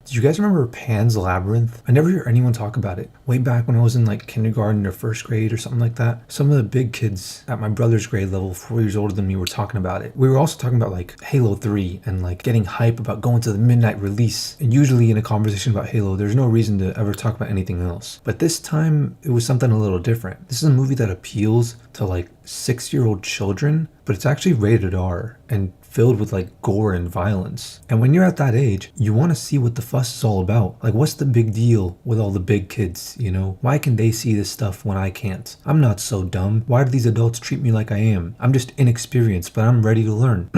Do you guys remember Pan's Labyrinth? I never hear anyone talk about it. Way back when I was in like kindergarten or first grade or something like that, some of the big kids at my brother's grade level, 4 years older than me, were talking about it. We were also talking about like Halo 3 and like getting hype about going to the midnight release. And usually in a conversation about Halo, there's no reason to ever talk about anything else. But this time it was something a little different. This is a movie that appeals to like 6-year-old children, but it's actually rated R and filled with like gore and violence. And when you're at that age, you want to see what the fuss is all about. Like, what's the big deal with all the big kids, you know? Why can they see this stuff when I can't? I'm not so dumb. Why do these adults treat me like I am? I'm just inexperienced, but I'm ready to learn.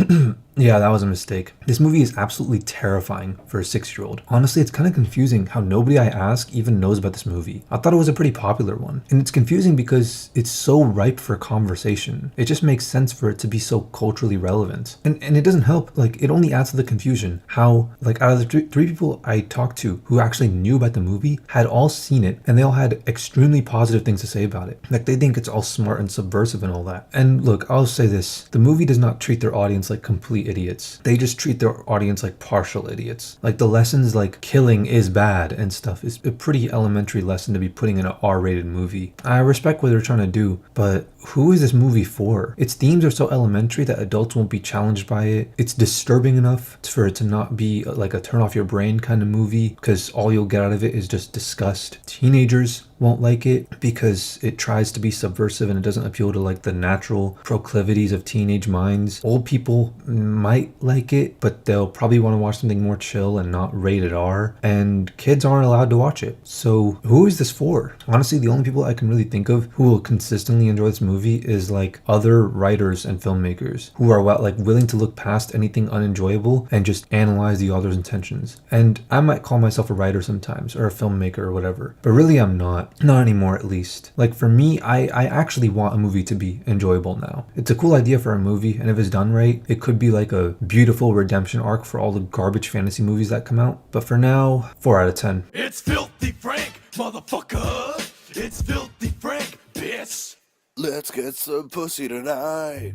Yeah, that was a mistake. This movie is absolutely terrifying for a 6-year-old. Honestly, it's kind of confusing how nobody I ask even knows about this movie. I thought it was a pretty popular one. And it's confusing because it's so ripe for conversation. It just makes sense for it to be so culturally relevant. And it doesn't help, like, it only adds to the confusion how, like, out of the three people I talked to who actually knew about the movie had all seen it, and they all had extremely positive things to say about it. Like, they think it's all smart and subversive and all that. And look, I'll say this, the movie does not treat their audience like complete idiots. They just treat their audience like partial idiots. Like, the lessons like killing is bad and stuff is a pretty elementary lesson to be putting in an R-rated movie. I respect what they're trying to do, but who is this movie for? Its themes are so elementary that adults won't be challenged by it. It's disturbing enough for it to not be like a turn off your brain kind of movie, because all you'll get out of it is just disgust. Teenagers won't like it because it tries to be subversive and it doesn't appeal to like the natural proclivities of teenage minds. Old people might like it, but they'll probably want to watch something more chill and not rated R, and kids aren't allowed to watch it. So who is this for? Honestly, the only people I can really think of who will consistently enjoy this movie is like other writers and filmmakers who are like willing to look past anything unenjoyable and just analyze the author's intentions. And I might call myself a writer sometimes, or a filmmaker or whatever, but really I'm not anymore, at least. Like, for me, I actually want a movie to be enjoyable now. It's a cool idea for a movie, and if it's done right, it could be like a beautiful redemption arc for all the garbage fantasy movies that come out. But for now, 4 out of 10. It's Filthy Frank, motherfucker. It's Filthy Frank, bitch. Let's get some pussy tonight.